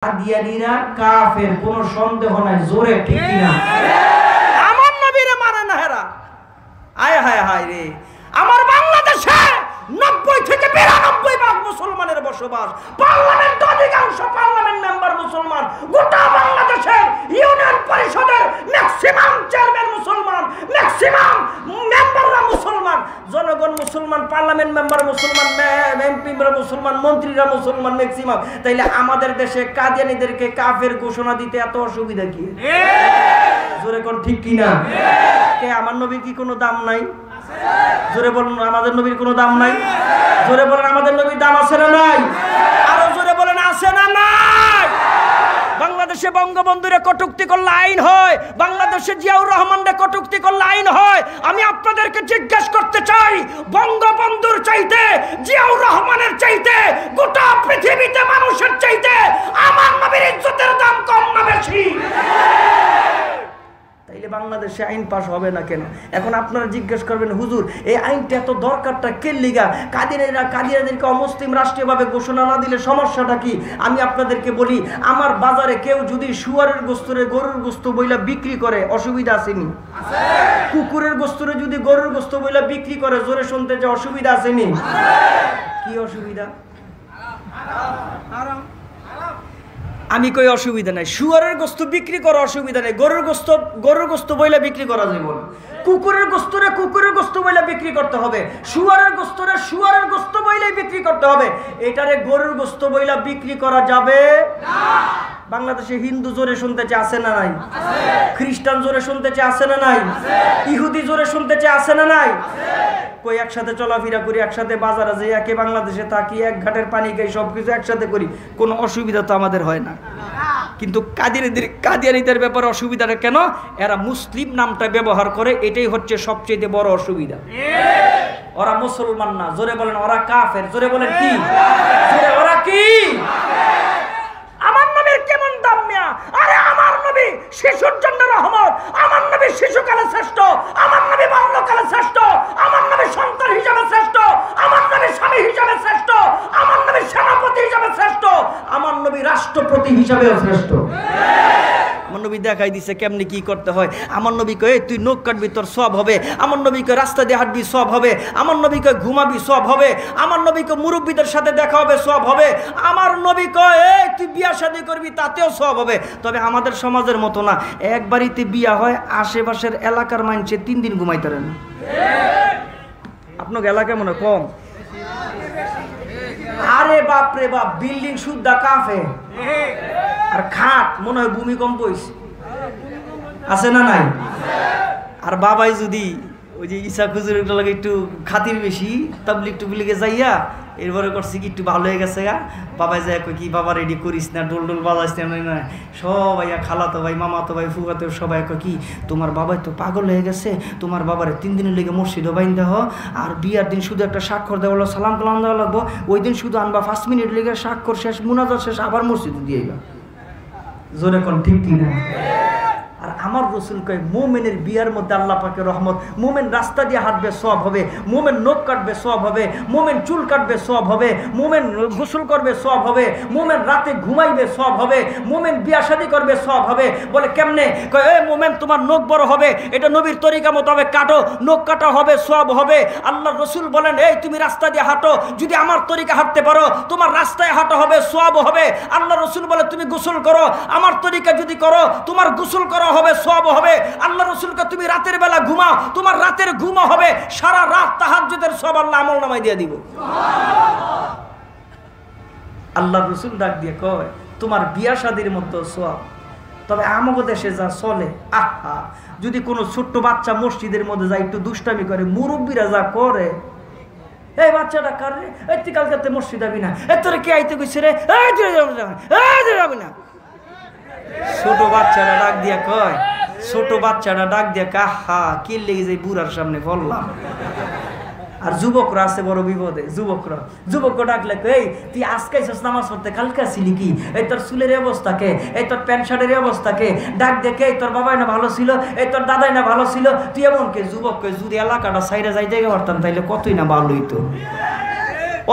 কাদিয়ানীরা কাফের, কোনো সন্দেহ নাই, জোরে ঠিক কিনা? আমার নবীরে মানে না হেরা। আয় হায় হায় রে, আমার বাংলাদেশে 90 থেকে 92% মুসলমানের বসবাস, পার্লামেন্ট অধিকাংশ পার্লামেন্ট মেম্বার মুসলমান, গোটা বাংলাদেশের ইউনিয়ন পরিষদের ম্যাক্সিমাম চেয়ারম্যান মুসলমান, ম্যাক্সিমাম মেম্বাররা মুসলমান, জনগণ মুসলমান, পার্লামেন্ট মেম্বার মুসলমান, এমপিরা মুসলমান, মন্ত্রীরা মুসলমান ম্যাক্সিমাম। তাইলে আমাদের দেশে কাদিয়ানীদেরকে কাফের ঘোষণা দিতে এত অসুবিধা কি? জোরে কোন ঠিক কিনা? কে আমার নবীর কি কোনো দাম নাই? জোরে বলুন, আমাদের নবীর কোনো দাম নাই? জোরে বলেন, আমাদের নবীর দাম আছে না নাই? আরো জোরে বলেন, আছে না নাই? বাংলাদেশে বঙ্গবন্ধুরে কটূক্তি করলে আইন হয়, বাংলাদেশে জিয়াউর রহমানরে কটূক্তি করলে আইন হয়। আমি আপনাদেরকে জিজ্ঞেস করতে চাই, বঙ্গবন্ধুর চাইতে, জিয়াউর রহমানের চাইতে, গোটা পৃথিবীতে মানুষের চাইতে আমার নবীর ইজ্জতের দাম কম না বেশি? তাইলে বাংলাদেশে আইন পাস হবে না কেন? এখন আপনারা জিজ্ঞেস করবেন, হুজুর এই আইনটা এত দরকারটা কে লিগা? কাদিয়ানীদেরকে অমুসলিম রাষ্ট্রীয়ভাবে ঘোষণা না দিলে সমস্যাটা কি? আমি আপনাদেরকে বলি, আমার বাজারে কেউ যদি শুয়ারের গোস্তরে গরুর গোস্ত বইলা বিক্রি করে, অসুবিধা আসেনি? কুকুরের গোস্তরে যদি গরুর গোস্ত বইলা বিক্রি করে, জোরে শুনতে যে অসুবিধা আসেনি? কি অসুবিধা? আমি কই অসুবিধা নাই, শুয়ারের গোস্ত বিক্রি করা অসুবিধা নেই, গরুর গোস্ত বইলা বিক্রি করা যায় বল। কুকুরের গোস্তরে কুকুরের গোস্ত বইলা বিক্রি করতে হবে, শুয়ারের গোস্তরে শুয়ারের গোস্ত বইলাই বিক্রি করতে হবে। এটারে গরুর গোস্ত বইলা বিক্রি করা যাবে না। বাংলাদেশে হিন্দু জোরে শুনতে চায়, আছে না নাই? খ্রিস্টান জোরে শুনতে চায়, আছে না নাই? ইহুদি জোরে শুনতে চায়, আছে না নাই? কই একসাথে চলাফেরা করি, একসাথে বাজারে যাই, একে বাংলাদেশে থাকি, এক ঘাটের পানি খাই, সবকিছু একসাথে করি, কোনো অসুবিধা তো আমাদের হয় না। কিন্তু কাদিয়ানীদের ব্যাপারে অসুবিধাটা কেন? এরা মুসলিম নামটা ব্যবহার করে, এটাই হচ্ছে সবচেয়ে বড় অসুবিধা। ওরা মুসলমান না, জোরে বলেন ওরা কাফের। জোরে বলেন কি? জোরে ওরা কি? আমার নবীর কেমন দাম মিয়া? আরে আমার নবী শিশুর জন্য রহমত, আমার নবী শিশুকালে শ্রেষ্ঠ, আমার নবী বাল্যকালে শ্রেষ্ঠ, আমার নবী সন্তান হিসাবে শ্রেষ্ঠ, আমার নবী স্বামী হিসাবে শ্রেষ্ঠ, আমার নবী সেনাপতি হিসাবে শ্রেষ্ঠ, আমার নবী রাষ্ট্রপতি হিসাবেও শ্রেষ্ঠ। আমার নবী দেখাই দিছে কেমনি কি করতে হয়। আমার নবী কয়ে তুই নখ কাটবি তোর সব হবে, আমার নবী কয়ে রাস্তা দিয়ে হাঁটবি সব হবে, আমার নবী কয়ে ঘুমাবি সব হবে, আমার নবী কয়ে মুরব্বীদের সাথে দেখা হবে সব হবে, আমার নবী কয়ে তুই বিয়া শাদী করবি তাতেও সব হবে। তবে আমাদের সমাজের মতো না, এক বাড়িতে বিয়া হয়, আশেপাশের এলাকার মানুষে 3 দিন ঘুমাইতে পারে না। আপনার এলাকায় মনে কম? আরে বাপ রে বাপ, বিল্ডিং শুদ্ধা কাফে, আর খাট মনে হয় ভূমিকম্প হয়েছে, আছে না নাই? আর বাবাই যদি ওই যে ঈসা খুজুরের লাগে একটু খাতির বেশি, তাবলিগ টুবলিগে যাইয়া এরপরে করছি কি একটু ভালো হয়ে গেছে গা, বাবাই যায় কই কি বাবা রেডি করিস না, ডোল ডোল বাজাইস না, সবাই খালাতো ভাই, মামাতো ভাই, ফুফাতো সবাই কয় কি তোমার বাবাই তো পাগল হয়ে গেছে, তোমার বাবারে 3 দিনের লেগে মসজিদও বাইন দেহ, আর বিয়ার দিন শুধু একটা স্বাক্ষর দেওয়া হলো, সালাম কালাম দেওয়া লাগবো, ওই দিন শুধু আনবা 5 মিনিট লেগে, স্বাক্ষর শেষ, মুনাজাত শেষ, আবার মসজিদে দিয়ে গা। জোরে কোন ঠিক কিনা? আর আমার রসুল কয় মোমেনের বিয়ার মধ্যে আল্লাহ পাকের রহমত, মোমেন রাস্তা দিয়ে হাঁটবে সব হবে, মোমেন নখ কাটবে সব হবে, মোমেন চুল কাটবে সব হবে, মোমেন গোসল করবে সব হবে, মোমেন রাতে ঘুমাইবে সব হবে, মোমেন বিয়া শাদী করবে সব হবে। বলে কেমনে? কয় এ মোমেন তোমার নখ বড় হবে, এটা নবীর তরিকা মতো হবে, কাটো, নখ কাটা হবে সব হবে। আল্লাহ রসুল বলেন এই তুমি রাস্তা দিয়ে হাঁটো, যদি আমার তরিকা হাঁটতে পারো তোমার রাস্তায় হাঁটা হবে সব হবে। আল্লাহ রসুল বলে তুমি গোসল করো, আমার তরিকা যদি করো তোমার গোসল করা হবে সব হবে। আল্লাহ রসুলকে তুমি রাতের বেলা ঘুমাও, তোমার রাতের ঘুমা হবে, সারা রাত তাহাজ্জুদের সব আল্লাহ আমল নামায় দিয়ে দিব। আল্লাহ রসুল ডাক দিয়ে কয় তোমার বিয়া শাদীর মতো সব। তবে আমাদের দেশে যা চলে, আহা, যদি কোনো ছোট্ট বাচ্চা মসজিদের মধ্যে যায় একটু দুষ্টামি করে, মুরব্বীরা যা করে, এই বাচ্চাটা কার রে, এই তুই কালকাতে মসজিদ যাবি না, এ তোরা কে আইতে কইছে রে, যাবি না। ছোট বাচ্চারা ডাক দিয়া কয়, ছোট বাচ্চারা ডাক দিয়া কাহা কি লেগে যায় বুড়ার সামনে বললাম। আর যুবকরা আছে বড় বিপদে, যুবকরা ডাকলে এই তুই আজকে নামাজ পড়তে, কালকে ছিলি কি, এই তোর চুলের অবস্থাকে, এই তোর প্যান্ট শার্টের অবস্থাকে, ডাক দেখে এই তোর বাবাই না ভালো ছিল, এই তোর দাদাই না ভালো ছিল, তুই এমন কে যুবককে যদি এলাকাটা সাইডে যাইতে পারতাম তাইলে কতই না ভালো হইতো।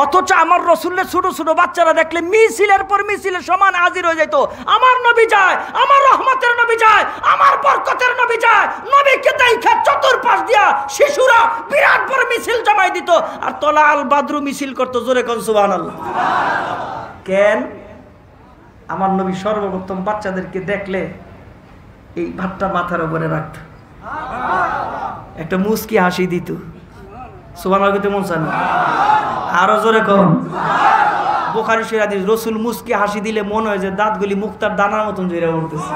অথচ আমার রসুলের ছোট ছোট বাচ্চারা দেখলে মিছিলের পর মিছিলের সমান হাজির হয়ে যেত। আমার নবী যায়, আমার রহমতের নবী যায়, আমার বরকতের নবী যায়, নবীকে দেখা চতুর্পাশ দিয়া শিশুরা বিরাট বড় মিছিল জমাই দিত আর তলা আল বাদরু মিছিল করতো। জোরে কোন সুবহানাল্লাহ। কেন? আমার নবী সর্বপ্রথম বাচ্চাদেরকে দেখলে এই ভাতটা মাথার উপরে রাখত, একটা মুস্কি হাসি দিত। সুবহানাল্লাহ মন চায় না? আরো জোরে কোন। বুখারী শরীফের হাদিস, রসুল মুস্কি হাসি দিলে মনে হয় যে দাঁতগুলি মুক্তার দানার মতন জোরে উঠতেছে।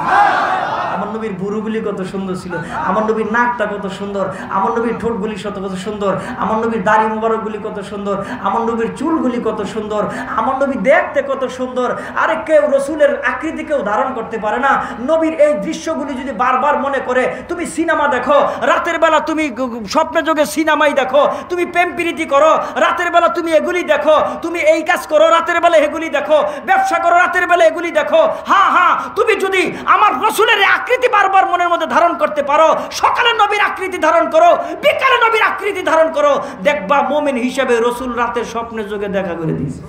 আমার নবীর ভুরুগুলি কত সুন্দর ছিল, আমার নবীর নাকটা কত সুন্দর, আমার নবীর ঠোঁটগুলি কত সুন্দর, আমার নবীর দাড়ি মুবারকগুলি কত সুন্দর, আমার নবীর চুলগুলি কত সুন্দর, আমার নবী দেখতে কত সুন্দর। আরে কেউ রসুলের আকৃতি কেউ ধারণ করতে পারে না। নবীর এই দৃশ্যগুলি যদি বারবার মনে করে, তুমি সিনেমা দেখো রাতের বেলা, তুমি স্বপ্নে যোগে সিনেমাই দেখো, তুমি প্রেম প্রীতি করো রাতের বেলা, তুমি এগুলি দেখো, তুমি এই কাজ করো রাতের বেলা এগুলি দেখো, ব্যবসা করো রাতের বেলা এগুলি দেখো। হ্যাঁ হ্যাঁ, তুমি যদি আমার রসুলের আকৃতি বারবার মনের মধ্যে ধারণ করতে পারো, সকালে নবীর আকৃতি ধারণ করো, বিকালে নবীর আকৃতি ধারণ করো, দেখবা মুমিন হিসেবে রসুল রাতের স্বপ্নের যোগে দেখা করে দিয়েছে।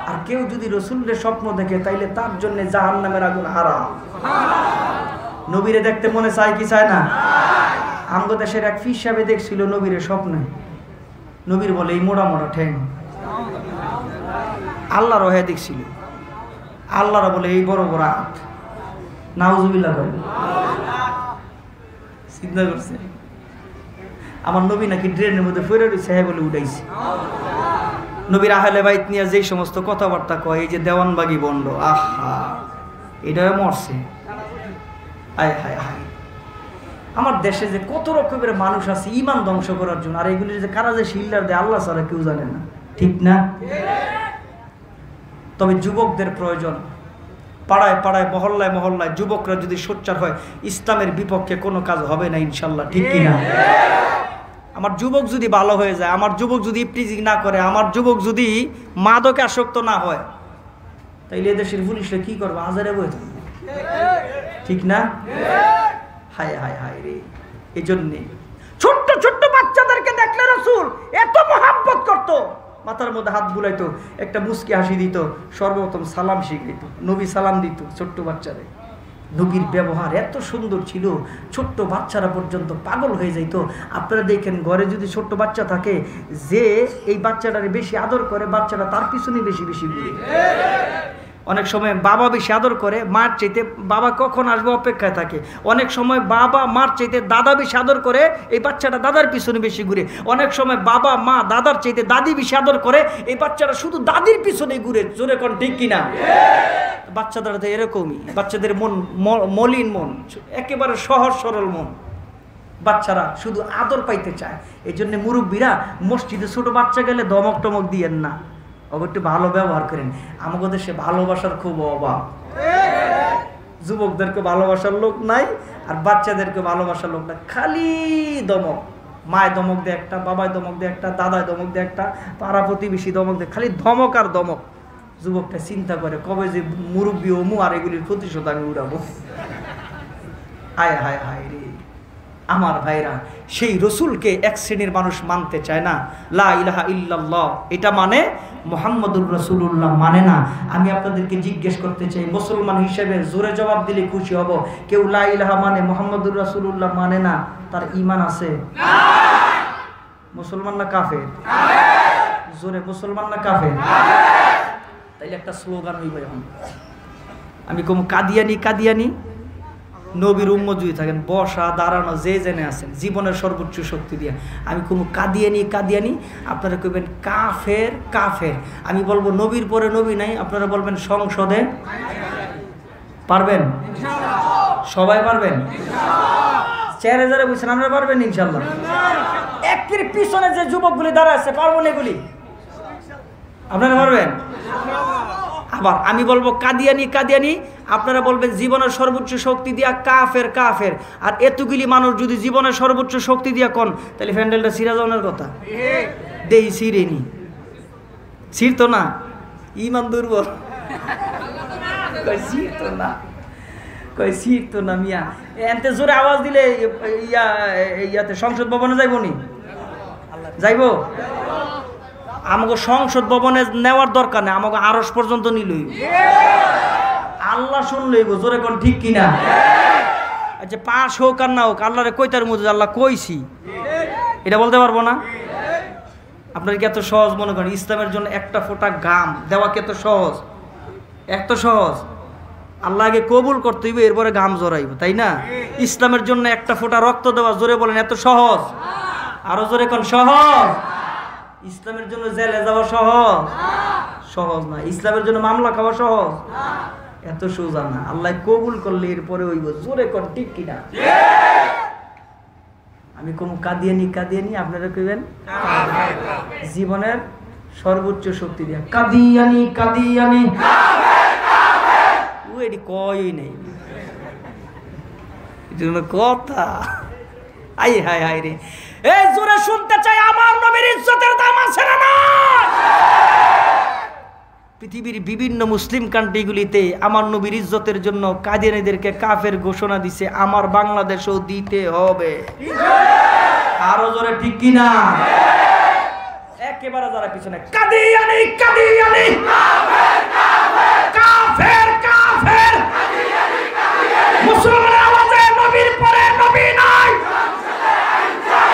আর কেউ যদি রসুলের স্বপ্ন দেখে তাইলে তার জন্য জাহান্নামের আগুন হারাম। নবীরে দেখতে মনে চায় কি চায় না? আমগো দেশের এক ফিস সাহেব দেখছিল নবীরে স্বপ্নে। নবীর বলে এই মোড়া মোড়া ঠ্যাং, আল্লাহর হয়ে দেখছিল, আল্লাহর বলে এই বড় বড় হাত। নাউজুবিল্লাহ করে চিন্তা করছে আমার নবী নাকি ড্রেনের মধ্যে ফেরে রয়েছে, হ্যাঁ বলে উঠাইছে। নবীর আহলে বাইত নিয়ে যেই সমস্ত কথাবার্তা কয়, এই যে দেওয়ানবাগি বন্ড, আহা এটাও মরছে। আয় হায় হায়, আমার দেশে যে কত রকমের মানুষ আছে ইমান ধ্বংস করার জন্য, আর এগুলি যে কারা যে শিল্ডার দেয় আল্লাহ ছাড়া কেউ জানে না, ঠিক না? তবে যুবকদের প্রয়োজন। পাড়ায় পাড়ায় মহল্লায় মহল্লায় যুবকরা যদি সোচ্চার হয়, ইসলামের বিপক্ষে কোনো কাজ হবে না ইনশাল্লাহ, ঠিক কিনা? আমার যুবক যদি ভালো হয়ে যায়, আমার যুবক যদি ইফটিজিং না করে, আমার যুবক যদি মাদকে আসক্ত না হয়, তাইলে এদেশের পুলিশরা কি করবে? হাজারে বই থাকবে, ঠিক না? হায় হায় হায় রে। এই জন্যে ছোট্ট ছোট্ট বাচ্চাদেরকে দেখলে রাসূল এত মহাব্বত করতো, মাথার মধ্যে হাত বুলাইতো, একটা মুস্কি হাসি দিত, সর্বপ্রথম সালাম শিখিত, নবী সালাম দিত ছোট্ট বাচ্চাদের। নবীর ব্যবহার এত সুন্দর ছিল, ছোট্ট বাচ্চারা পর্যন্ত পাগল হয়ে যাইতো। আপনারা দেখেন ঘরে যদি ছোট্ট বাচ্চা থাকে, যে এই বাচ্চাটারে বেশি আদর করে, বাচ্চাটা তার পিছনে বেশি বেশি ঘুরে। অনেক সময় বাবা বেশি আদর করে, মার চাইতে বাবা কখন আসবে অপেক্ষায় থাকে। অনেক সময় বাবা মার চাইতে দাদা বেশি আদর করে, এই বাচ্চাটা দাদার পিছনে বেশি ঘুরে। অনেক সময় বাবা মা দাদার চাইতে দাদি বেশি আদর করে, এই বাচ্চাটা শুধু দাদির পিছনে ঘুরে। জোরে কোন ঠিক কিনা? বাচ্চাদের তো এরকমই, বাচ্চাদের মন মলিন মন, একেবারে সহজ সরল মন। বাচ্চারা শুধু আদর পাইতে চায়। এই জন্য মুরব্বীরা মসজিদে ছোট বাচ্চা গেলে ধমক টমক দিয়েন না, একটু ভালো ব্যবহার করেন। আমাদের দেশে ভালোবাসার খুব অভাব, যুবকদেরকে ভালোবাসার লোক নাই, আর বাচ্চাদেরকে ভালোবাসার লোক নাই, খালি দমক। মায় দমক দেয় একটা, বাবায় দমক দেয় একটা, দাদায় দমক দেয় একটা, পাড়া প্রতিবেশী দমক দেয়, খালি ধমক আর দমক। যুবকটা চিন্তা করে কবে যে মুরব্বী হমু আর এগুলির প্রতিশোধ আমি উড়াবো। হায় হায় হায় রে আমার ভাইরা, সেই রসুলকে এক শ্রেণীর মানুষ মানতে চায় না। লা ইলাহা ইল্লাল্লাহ এটা মানে মুহাম্মদুর রাসূলুল্লাহ মানে না। আমি আপনাদেরকে জিজ্ঞেস করতে চাই, মুসলমান হিসেবে জোরে জবাব দিলে খুশি হব, কেউ লা ইলাহা মানে মুহাম্মদুর রাসূলুল্লাহ মানে না, তার ঈমান আছে? মুসলমান না কাফের? জোরে মুসলমান না কাফের? তাইলে একটা স্লোগান হইব এখন, আমি কম কাদিয়ানি কাদিয়ানি। নবীর উম্মত যদি থাকেন, বসা দাঁড়ানো যে জেনে আছেন, জীবনের সর্বোচ্চ শক্তি দিয়ে আমি কোনো কাদিয়ানি কাদিয়ানি, আপনারা কইবেন কাফের কাফের। আমি বলবো নবীর পরে নবী নাই, আপনারা বলবেন সংসদে। পারবেন? সবাই পারবেন? চেয়ারে যারা বুঝছেন আপনারা পারবেন ইনশাল্লাহ। একের পিছনে যে যুবকগুলি দাঁড়া আছে, পারবেন এগুলি? আপনারা পারবেন? আবার আমি বলবো কাদিয়ানি কাদিয়ানি, আপনারা বলবেন জীবনের সর্বোচ্চ শক্তি দিয়া কাফের কাফের। আর এতগুলি মানুষ যদি জীবনের সর্বোচ্চ শক্তি দিয়া কোন, তাহলে ফ্যান্ডেলটা ছিঁড়া যাওয়ার কথা। দেই ছিঁড়েনি, ছিঁড়তো না, ইমান দুর্বল। ছিঁড়তো না, কই ছিঁড়তো না মিয়া। এতে জোরে আওয়াজ দিলে ইয়াতে সংসদ ভবনে যাইব নি? যাইব? আমাকে সংসদ ভবনে নেওয়ার দরকার নেই, আমাকে আরশ পর্যন্ত নিলই আল্লাহ শুনলই গো, জোরে কোন ঠিক কিনা? আচ্ছা পাশ হোক আর না হোক আল্লাহরে কইতার মধ্যে আল্লাহ কইছি এটা বলতে পারবো না? আপনার কি এত সহজ মনে করেন ইসলামের জন্য একটা ফোঁটা গাম দেওয়া কি এত সহজ? এত সহজ? আল্লাহ আগে কবুল করতে হইবে, এরপরে গাম জড়াইব, তাই না? ইসলামের জন্য একটা ফোঁটা রক্ত দেওয়া, জোরে বলেন এত সহজ? আরো জোরে কোন সহজ? ইসলামের জন্য জেলে যাওয়া সহজ? সহজ না। ইসলামের জন্য মামলা খাওয়া সহজ? এত সোজা না। আল্লাহ কবুল করলে এরপরে হইব, জোরে কোন ঠিক কিনা? আমি কোন কাদিয়ানি কাদিয়ানি আপনারা কইবেন জীবনের সর্বোচ্চ শক্তি দিয়া কাদিয়ানি কাদিয়ানি ও এটি কই নেই কথা। আই হাই হাই রে, এই জোরে শুনতে চাই আমার নবীর ইজ্জতের দাম আছে না না? পৃথিবীর বিভিন্ন মুসলিম কান্ট্রিগুলিতে আমার নবীর ইজ্জতের জন্য কাদিয়ানীদেরকে কাফের ঘোষণা দিছে, আমার বাংলাদেশেও দিতে হবে। আরো জোরে ঠিক কিনা? একেবারে যারা পিছনে কাদিয়ানি কাদিয়ানি কাফের কাফের মুসলমানের আওয়াজে নবীর পরে নবী নাই,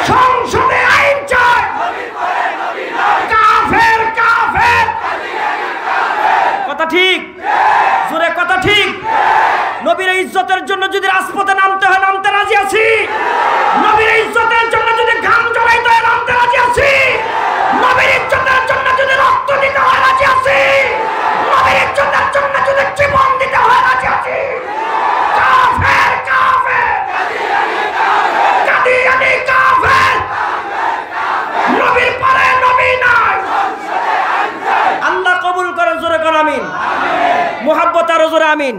সংসদে আইন চাই, কাফের কাফের। কথা ঠিক? জোরে কথা ঠিক? নবীর ইজ্জতের জন্য যদি রাজপথে নামতে হয় নামতে রাজি আছি, নবীর ইজ্জতের জন্য যদি ঘাম ঝরাইতে হয় নামতে রাজি আছি, নবীর ইজ্জতের জন্য যদি রক্ত দিতে হয় রাজি আছি, নবীর ইজ্জতের জন্য যদি জীবন দিতে হয় রাজি আছি। কাফের কাফের কাদিয়ানি কাফের, নবীর পরে নবী নাই। আল্লাহ কবুল করে, জোরে কর আমিন। মুহাব্বত আরো জোরে আমিন।